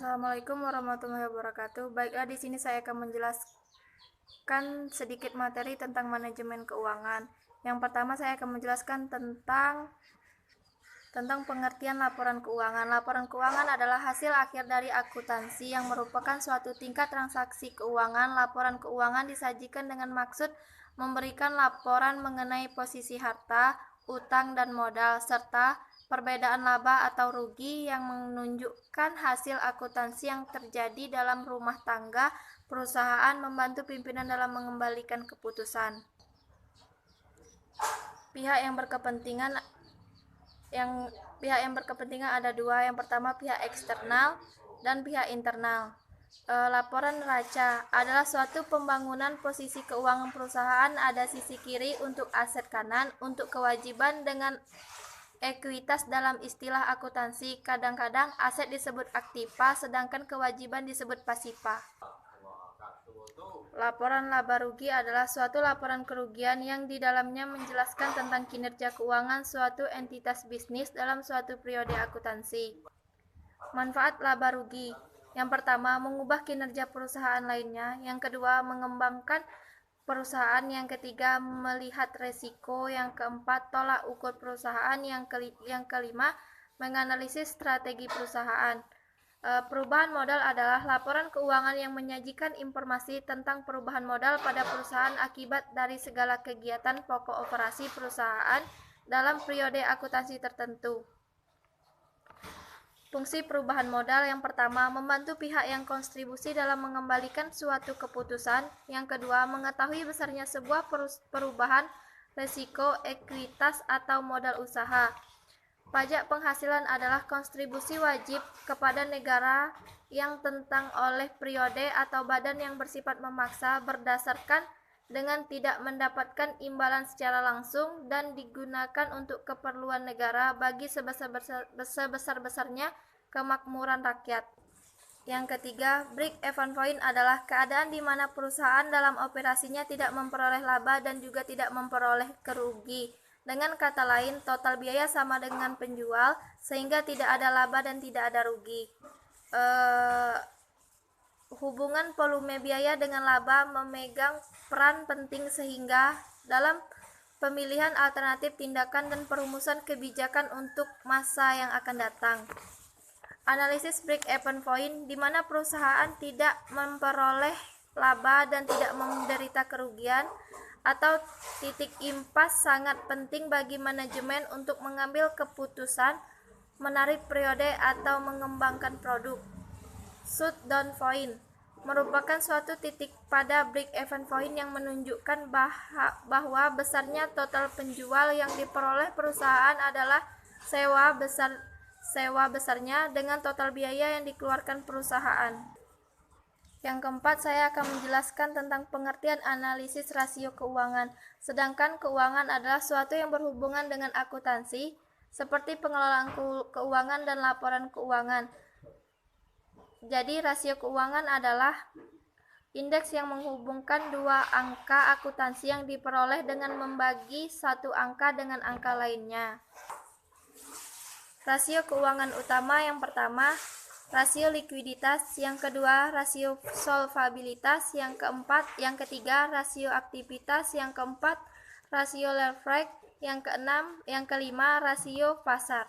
Assalamualaikum warahmatullahi wabarakatuh. Baiklah, di sini saya akan menjelaskan sedikit materi tentang manajemen keuangan. Yang pertama, saya akan menjelaskan tentang pengertian laporan keuangan. Laporan keuangan adalah hasil akhir dari akuntansi yang merupakan suatu tingkat transaksi keuangan. Laporan keuangan disajikan dengan maksud memberikan laporan mengenai posisi harta, utang, dan modal, serta perbedaan laba atau rugi yang menunjukkan hasil akuntansi yang terjadi dalam rumah tangga perusahaan, membantu pimpinan dalam mengembalikan keputusan. Pihak yang berkepentingan ada dua. Yang pertama, pihak eksternal dan pihak internal. Laporan neraca adalah suatu pembangunan posisi keuangan perusahaan. Ada sisi kiri untuk aset kanan untuk kewajiban dengan ekuitas dalam istilah akuntansi. Kadang-kadang aset disebut aktiva, sedangkan kewajiban disebut pasifa. Laporan laba rugi adalah suatu laporan kerugian yang di dalamnya menjelaskan tentang kinerja keuangan suatu entitas bisnis dalam suatu periode akuntansi. Manfaat laba rugi: yang pertama, mengubah kinerja perusahaan lainnya. Yang kedua, mengembangkan perusahaan. Yang ketiga, melihat resiko. Yang keempat, tolak ukur perusahaan. Yang kelima, menganalisis strategi perusahaan. Perubahan modal adalah laporan keuangan yang menyajikan informasi tentang perubahan modal pada perusahaan akibat dari segala kegiatan pokok operasi perusahaan dalam periode akuntansi tertentu. Fungsi perubahan modal: yang pertama, membantu pihak yang kontribusi dalam mengembalikan suatu keputusan. Yang kedua, mengetahui besarnya sebuah perubahan resiko, ekuitas, atau modal usaha. Pajak penghasilan adalah kontribusi wajib kepada negara yang tentang oleh periode atau badan yang bersifat memaksa berdasarkan dengan tidak mendapatkan imbalan secara langsung dan digunakan untuk keperluan negara bagi sebesar-besarnya kemakmuran rakyat. Yang ketiga, break-even point adalah keadaan di mana perusahaan dalam operasinya tidak memperoleh laba dan juga tidak memperoleh kerugi. Dengan kata lain, total biaya sama dengan penjual, sehingga tidak ada laba dan tidak ada rugi. Hubungan volume biaya dengan laba memegang peran penting sehingga dalam pemilihan alternatif tindakan dan perumusan kebijakan untuk masa yang akan datang. Analisis break-even point, di mana perusahaan tidak memperoleh laba dan tidak menderita kerugian, atau titik impas, sangat penting bagi manajemen untuk mengambil keputusan, menarik periode, atau mengembangkan produk. Shutdown point merupakan suatu titik pada break-even point yang menunjukkan bahwa besarnya total penjual yang diperoleh perusahaan adalah sewa besarnya dengan total biaya yang dikeluarkan perusahaan. Yang keempat, saya akan menjelaskan tentang pengertian analisis rasio keuangan. Sedangkan keuangan adalah suatu yang berhubungan dengan akuntansi, seperti pengelolaan keuangan dan laporan keuangan. Jadi, rasio keuangan adalah indeks yang menghubungkan dua angka akuntansi yang diperoleh dengan membagi satu angka dengan angka lainnya. Rasio keuangan utama: yang pertama, rasio likuiditas. Yang kedua, rasio solvabilitas. Yang ketiga, rasio aktivitas. Yang keempat, rasio leverage. Yang kelima, rasio pasar.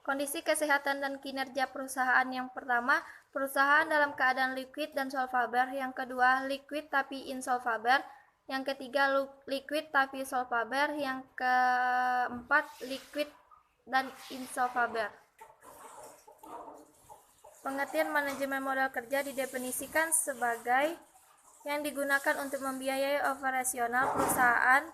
Kondisi kesehatan dan kinerja perusahaan: yang pertama, perusahaan dalam keadaan liquid dan solvable. Yang kedua, liquid tapi insolvable. Yang ketiga, liquid tapi solvable. Yang keempat, liquid dan insolvable. Pengertian manajemen modal kerja didefinisikan sebagai yang digunakan untuk membiayai operasional perusahaan.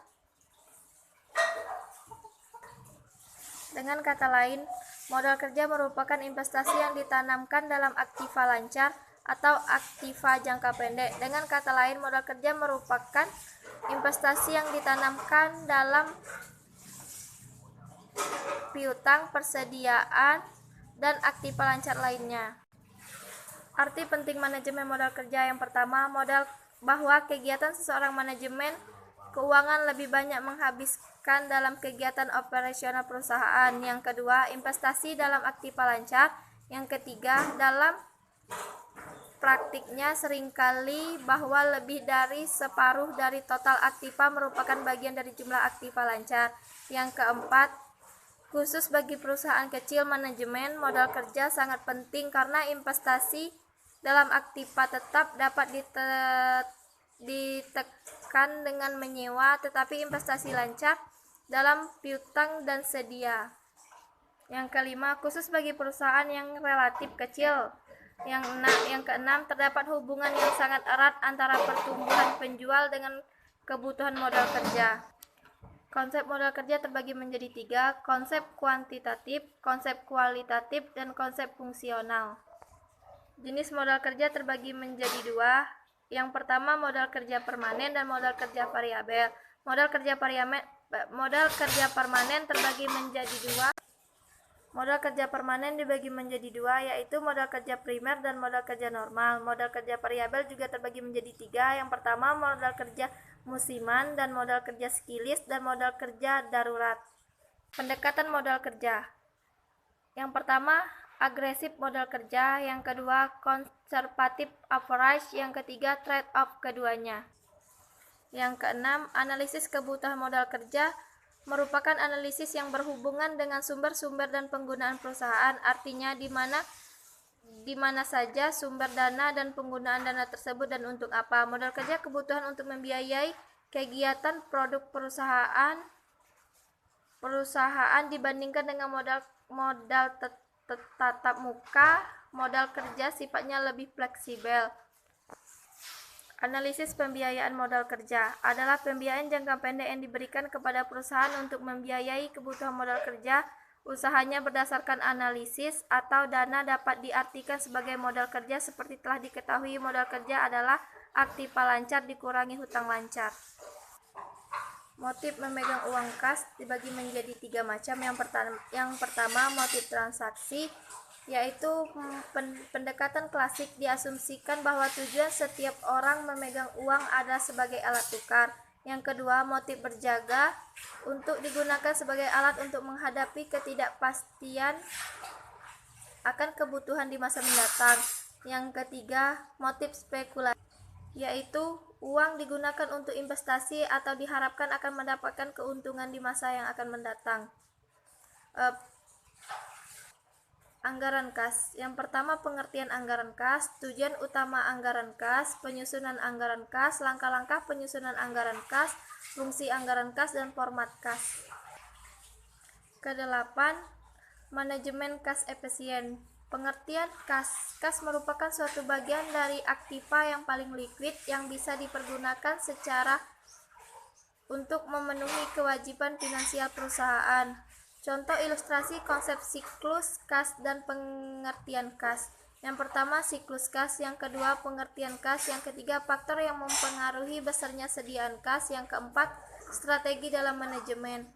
Dengan kata lain, modal kerja merupakan investasi yang ditanamkan dalam aktiva lancar atau aktiva jangka pendek. Dengan kata lain, modal kerja merupakan investasi yang ditanamkan dalam piutang, persediaan, dan aktiva lancar lainnya. Arti penting manajemen modal kerja: yang pertama, bahwa kegiatan seseorang manajemen keuangan lebih banyak menghabiskan dalam kegiatan operasional perusahaan. Yang kedua, investasi dalam aktiva lancar. Yang ketiga, dalam praktiknya seringkali bahwa lebih dari separuh dari total aktiva merupakan bagian dari jumlah aktiva lancar. Yang keempat, khusus bagi perusahaan kecil, manajemen modal kerja sangat penting karena investasi dalam aktiva tetap dapat ditekan dengan menyewa, tetapi investasi lancar dalam piutang dan sedia. Yang kelima, khusus bagi perusahaan yang relatif kecil. Yang keenam, terdapat hubungan yang sangat erat antara pertumbuhan penjual dengan kebutuhan modal kerja. Konsep modal kerja terbagi menjadi tiga, konsep kuantitatif, konsep kualitatif, dan konsep fungsional. Jenis modal kerja terbagi menjadi dua. Yang pertama, modal kerja permanen dan modal kerja variabel. Modal kerja permanen terbagi menjadi dua. Modal kerja permanen dibagi menjadi dua, yaitu modal kerja primer dan modal kerja normal. Modal kerja variabel juga terbagi menjadi tiga. Yang pertama, modal kerja musiman dan modal kerja skilis dan modal kerja darurat. Pendekatan modal kerja. Yang pertama, agresif modal kerja. Yang kedua, konservatif average. Yang ketiga, trade-off keduanya. Yang keenam, analisis kebutuhan modal kerja merupakan analisis yang berhubungan dengan sumber-sumber dan penggunaan perusahaan, artinya di mana saja sumber dana dan penggunaan dana tersebut dan untuk apa. Modal kerja kebutuhan untuk membiayai kegiatan produk perusahaan dibandingkan dengan modal tatap muka. Modal kerja sifatnya lebih fleksibel. Analisis pembiayaan modal kerja adalah pembiayaan jangka pendek yang diberikan kepada perusahaan untuk membiayai kebutuhan modal kerja. Usahanya berdasarkan analisis atau dana dapat diartikan sebagai modal kerja. Seperti telah diketahui, modal kerja adalah aktiva lancar dikurangi hutang lancar. Motif memegang uang kas dibagi menjadi tiga macam. Yang pertama, motif transaksi, yaitu pendekatan klasik diasumsikan bahwa tujuan setiap orang memegang uang adalah sebagai alat tukar. Yang kedua, motif berjaga, untuk digunakan sebagai alat untuk menghadapi ketidakpastian akan kebutuhan di masa mendatang. Yang ketiga, motif spekulasi, yaitu uang digunakan untuk investasi atau diharapkan akan mendapatkan keuntungan di masa yang akan mendatang. Anggaran kas. Yang pertama, pengertian anggaran kas, tujuan utama anggaran kas, penyusunan anggaran kas, langkah-langkah penyusunan anggaran kas, fungsi anggaran kas, dan format kas. Kedelapan, manajemen kas efisien. Pengertian kas. Kas merupakan suatu bagian dari aktiva yang paling likuid yang bisa dipergunakan secara untuk memenuhi kewajiban finansial perusahaan. Contoh ilustrasi konsep siklus kas dan pengertian kas. Yang pertama, siklus kas. Yang kedua, pengertian kas. Yang ketiga, faktor yang mempengaruhi besarnya sediaan kas. Yang keempat, strategi dalam manajemen.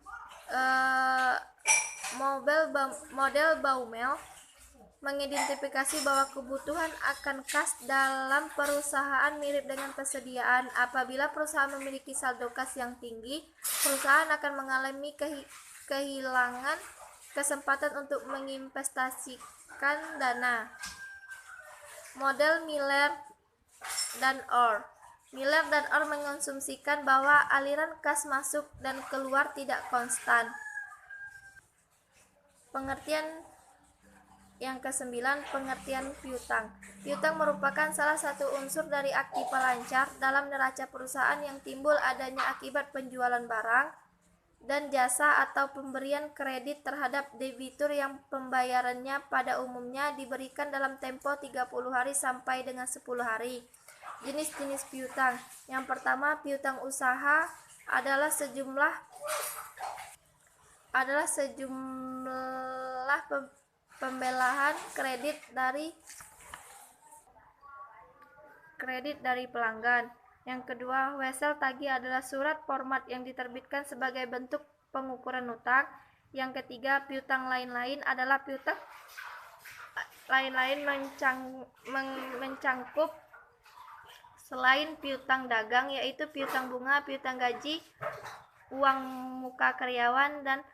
Model Baumel mengidentifikasi bahwa kebutuhan akan kas dalam perusahaan mirip dengan persediaan. Apabila perusahaan memiliki saldo kas yang tinggi, perusahaan akan mengalami kehilangan kesempatan untuk menginvestasikan dana. Model Miller dan Orr. Miller dan Orr mengasumsikan bahwa aliran kas masuk dan keluar tidak konstan. Pengertian yang kesembilan, pengertian piutang. Piutang merupakan salah satu unsur dari aktiva lancar dalam neraca perusahaan yang timbul adanya akibat penjualan barang dan jasa atau pemberian kredit terhadap debitur yang pembayarannya pada umumnya diberikan dalam tempo 30 hari sampai dengan 10 hari. Jenis-jenis piutang. Yang pertama, piutang usaha adalah sejumlah pembelahan kredit dari pelanggan. Yang kedua, wesel tagih adalah surat format yang diterbitkan sebagai bentuk pengukuran utang. Yang ketiga, piutang lain-lain adalah piutang lain-lain mencangkup selain piutang dagang, yaitu piutang bunga, piutang gaji, uang muka karyawan, dan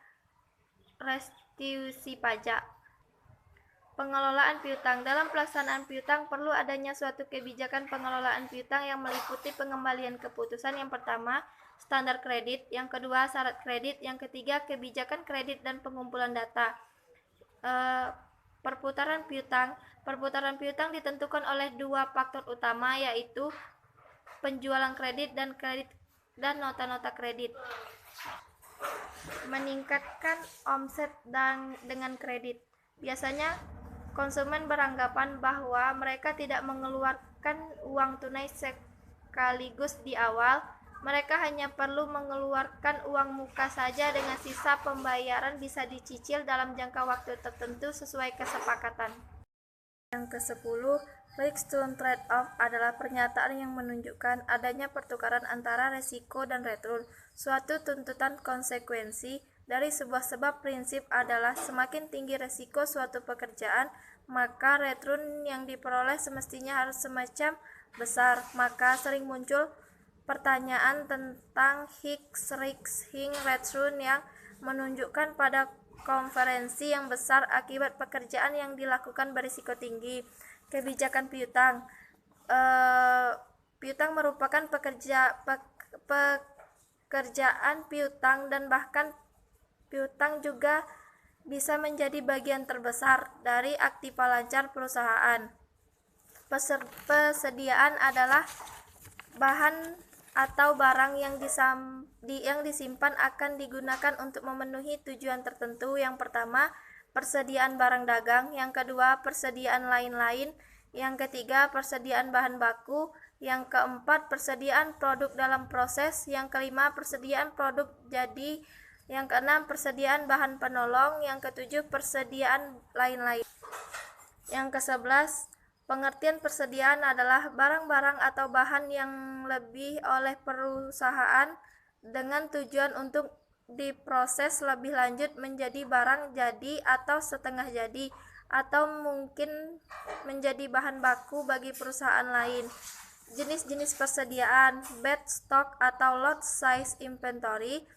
restitusi pajak. Pengelolaan piutang. Dalam pelaksanaan piutang perlu adanya suatu kebijakan pengelolaan piutang yang meliputi pengembalian keputusan. Yang pertama, standar kredit. Yang kedua, syarat kredit. Yang ketiga, kebijakan kredit dan pengumpulan data. Perputaran piutang. Perputaran piutang ditentukan oleh dua faktor utama, yaitu penjualan kredit dan nota-nota kredit. Meningkatkan omset dengan kredit. Biasanya konsumen beranggapan bahwa mereka tidak mengeluarkan uang tunai sekaligus di awal. Mereka hanya perlu mengeluarkan uang muka saja, dengan sisa pembayaran bisa dicicil dalam jangka waktu tertentu sesuai kesepakatan. Yang ke-10, Blackstone Trade-off adalah pernyataan yang menunjukkan adanya pertukaran antara resiko dan return. Suatu tuntutan konsekuensi dari sebuah sebab prinsip adalah semakin tinggi resiko suatu pekerjaan, maka return yang diperoleh semestinya harus semacam besar. Maka sering muncul pertanyaan tentang Hicks-Rick's-Hing return yang menunjukkan pada konferensi yang besar akibat pekerjaan yang dilakukan berisiko tinggi. Kebijakan piutang. Piutang merupakan pekerjaan piutang, dan bahkan piutang juga bisa menjadi bagian terbesar dari aktiva lancar perusahaan. Persediaan adalah bahan atau barang yang disimpan akan digunakan untuk memenuhi tujuan tertentu. Yang pertama, persediaan barang dagang. Yang kedua, persediaan lain-lain. Yang ketiga, persediaan bahan baku. Yang keempat, persediaan produk dalam proses. Yang kelima, persediaan produk jadi. Yang keenam, persediaan bahan penolong. Yang ketujuh, persediaan lain-lain. Yang ke-11, pengertian persediaan adalah barang-barang atau bahan yang lebih oleh perusahaan dengan tujuan untuk diproses lebih lanjut menjadi barang jadi atau setengah jadi, atau mungkin menjadi bahan baku bagi perusahaan lain. Jenis-jenis persediaan: bed stock atau lot size inventory,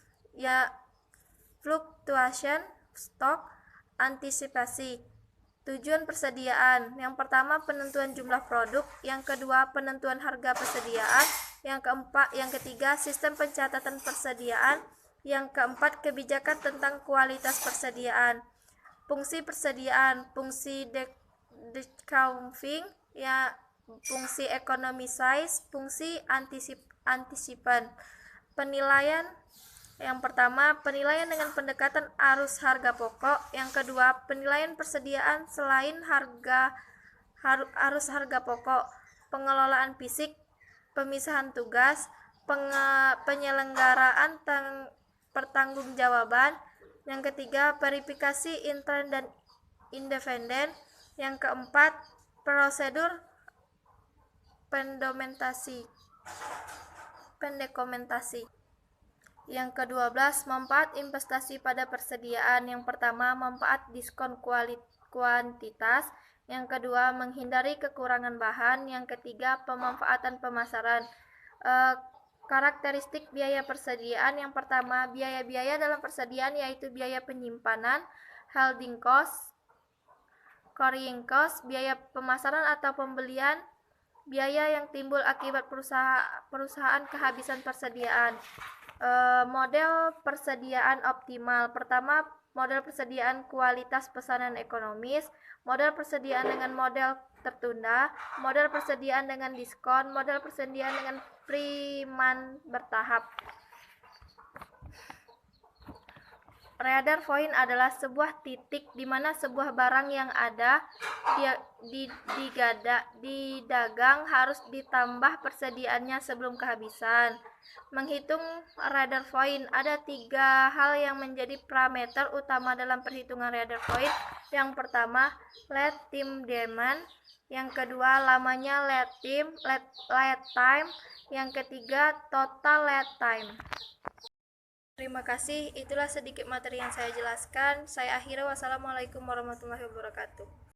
fluctuation stock, antisipasi. Tujuan persediaan: yang pertama, penentuan jumlah produk. Yang kedua, penentuan harga persediaan. Yang ketiga, sistem pencatatan persediaan. Yang keempat, kebijakan tentang kualitas persediaan. Fungsi persediaan: fungsi discounting, fungsi economy size, fungsi antisipan. Penilaian: yang pertama, penilaian dengan pendekatan arus harga pokok. Yang kedua, penilaian persediaan selain arus harga pokok. Pengelolaan fisik, pemisahan tugas, penyelenggaraan pertanggungjawaban. Yang ketiga, verifikasi intern dan independen. Yang keempat, prosedur pendokumentasi. Yang ke-12, manfaat investasi pada persediaan. Yang pertama, manfaat diskon kuantitas. Yang kedua, menghindari kekurangan bahan. Yang ketiga, pemanfaatan pemasaran. Karakteristik biaya persediaan. Yang pertama, biaya-biaya dalam persediaan yaitu biaya penyimpanan, holding cost, carrying cost, biaya pemasaran atau pembelian, biaya yang timbul akibat perusahaan kehabisan persediaan. Model persediaan optimal. Pertama, model persediaan kualitas pesanan ekonomis, model persediaan dengan model tertunda, model persediaan dengan diskon, model persediaan dengan priman bertahap. Reader point adalah sebuah titik di mana sebuah barang yang ada di dagang harus ditambah persediaannya sebelum kehabisan. Menghitung reader point, ada 3 hal yang menjadi parameter utama dalam perhitungan reader point. Yang pertama, lead time demand. Yang kedua, lamanya lead time. Yang ketiga, total lead time. Terima kasih, itulah sedikit materi yang saya jelaskan. Saya akhiri, wassalamualaikum warahmatullahi wabarakatuh.